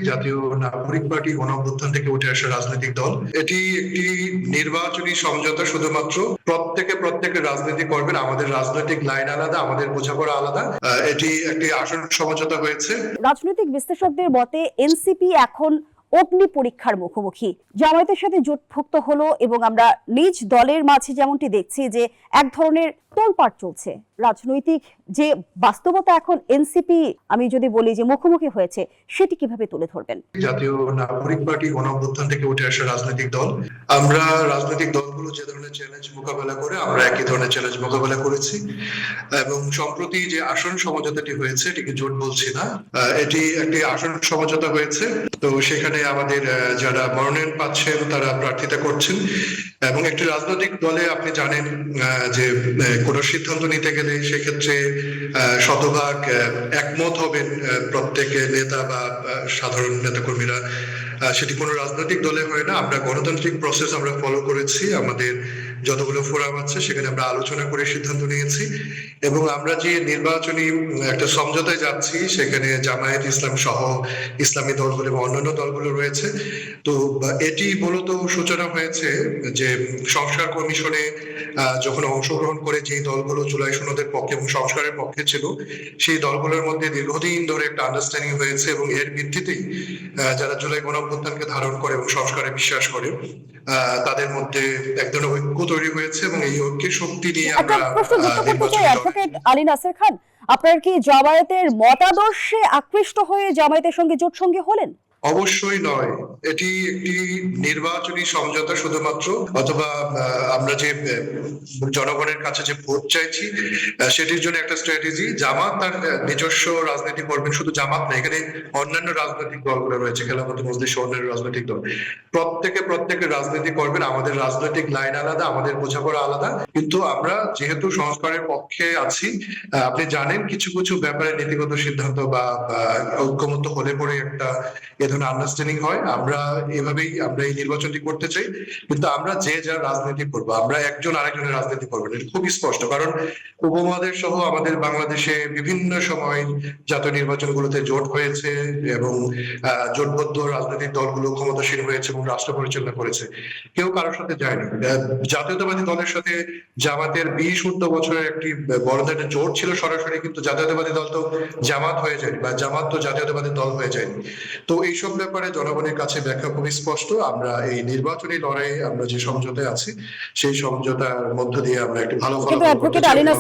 জাতীয় নাগরিক পার্টি গণঅভ্যুত্থান থেকে উঠে আসা রাজনৈতিক দল। এটি একটি নির্বাচনী সমঝোতা, শুধুমাত্র প্রত্যেকের রাজনীতি করবেন। আমাদের রাজনৈতিক লাইন আলাদা, আমাদের বোঝাপড়া আলাদা। এটি একটি আসল সমঝোতা হয়েছে। রাজনৈতিক বিশ্লেষকদের মতে এনসিপি এখন অগ্নি পরীক্ষার মুখোমুখি। জামায়াতের সাথে জোটভুক্ত হলো এবং আমরা নিজ দলের মাঝে যেমনটি দেখছি যে এক ধরনের তোলপাড় চলছে। রাজনৈতিক যে বাস্তবতা এখন এনসিপি, আমি যদি বলি যে মুখোমুখি হয়েছে, সেটি কিভাবে তুলে ধরবেন? জাতীয় নাগরিক পার্টি গণঅভ্যুত্থান থেকে উঠে আসা রাজনৈতিক দল। আমরা রাজনৈতিক দলগুলো যে ধরনের চ্যালেঞ্জ মোকাবেলা করে, আমরা একই ধরনের চ্যালেঞ্জ মোকাবেলা করেছি। এবং সম্প্রতি যে আসন সমঝোতাটি হয়েছে, এটিকে জোট বলছি না, এটি একটি আসন সমঝোতা হয়েছে। তো সেখানে আমাদের যারা মনোনয়ন পাচ্ছেন তারা প্রার্থিতা করছেন। এবং একটি রাজনৈতিক দলে আপনি জানেন যে কোনো সিদ্ধান্ত নিতে গেলে সেক্ষেত্রে শতভাগ একমত হবেন প্রত্যেক নেতা বা সাধারণ নেতাকর্মীরা। সেটি কোনো রাজনৈতিক দলে হয় না। আমরা গণতান্ত্রিক প্রসেস আমরা ফলো করেছি। আমাদের যতগুলো ফোরাম আছে সেখানে আমরা আলোচনা করে সিদ্ধান্ত নিয়েছি। এবং আমরা যে নির্বাচনী একটা সমঝোতায় যাচ্ছি, সেখানে জামায়াত ইসলাম সহ ইসলামী দলগুলো এবং অন্যান্য দলগুলো রয়েছে। তো এটি মূলত সূচনা হয়েছে যে সংস্কার কমিশনে যখন অংশগ্রহণ করে যে দলগুলো জুলাই সনদের পক্ষে এবং সংস্কারের পক্ষে ছিল, সেই দলগুলোর মধ্যে দীর্ঘদিন ধরে একটা আন্ডারস্ট্যান্ডিং হয়েছে। এবং এর ভিত্তিতেই যারা জুলাই গণঅভ্যুত্থানকে ধারণ করে এবং সংস্কারে বিশ্বাস করে, তাদের মধ্যে এক ধরনের ঐক্য তৈরি হয়েছে। এবং এই ঐক্যের শক্তি নিয়ে আমরা অ্যাডভোকেট আলী নাসের খান, আপনার কি জামায়াতের মতাদর্শে আকৃষ্ট হয়ে জামায়াতের সঙ্গে জোট সঙ্গী হলেন? অবশ্যই নয়। এটি একটি নির্বাচনী সমঝোতা শুধুমাত্র, অথবা আমরা যে জনগণের কাছে যে ভোট চাইছি সেটির জন্য একটা স্ট্র্যাটেজি। জামাত তার নিজস্ব রাজনীতি করবেন, শুধু জামাত না, এখানে অন্যান্য রাজনৈতিক দলগুলো রয়েছে, খেলাফত মজলিস অন্যান্য রাজনৈতিক দল, প্রত্যেকের রাজনীতি করবেন। আমাদের রাজনৈতিক লাইন আলাদা, আমাদের বোঝাপড়া আলাদা। কিন্তু আমরা যেহেতু সংস্কারের পক্ষে আছি, আপনি জানেন কিছু কিছু ব্যাপারে নীতিগত সিদ্ধান্ত বা ঐক্যমত হলে পরে একটা ধরনের আন্ডারস্ট্যান্ডিং হয়। আমরা এই নির্বাচনটি করতে চাই, কিন্তু আমরা যে যার রাজনীতি করবো, আমরা একজন আরেকজনের রাজনীতি করবো না। এটা খুবই স্পষ্ট। কারণ উপমহাদেশ সহ আমাদের বাংলাদেশে বিভিন্ন সময় জাতীয় নির্বাচনগুলোতে জোট হয়েছে এবং জোটবদ্ধ রাজনৈতিক দলগুলো ক্ষমতাসীন হয়েছে এবং রাষ্ট্র পরিচালনা করেছে। কেউ কারোর সাথে যায়নি। জাতীয়তাবাদী দলের সাথে জামাতের 20 বছরের একটি বড় ধরনের জোট ছিল সরাসরি, কিন্তু জাতীয়তাবাদী দল তো জামাত হয়ে যায়নি, বা জামাত তো জাতীয়তাবাদী দল হয়ে যায়নি। তো এইসব ব্যাপারে জনগণের কাছে ব্যাখ্যা খুবই স্পষ্ট। আমরা এই নির্বাচনী লড়াই, আমরা যে সমঝোতায় আছি, সেই সমঝোতার মধ্য দিয়ে আমরা একটি ভালো ফলাফল করতে চাই।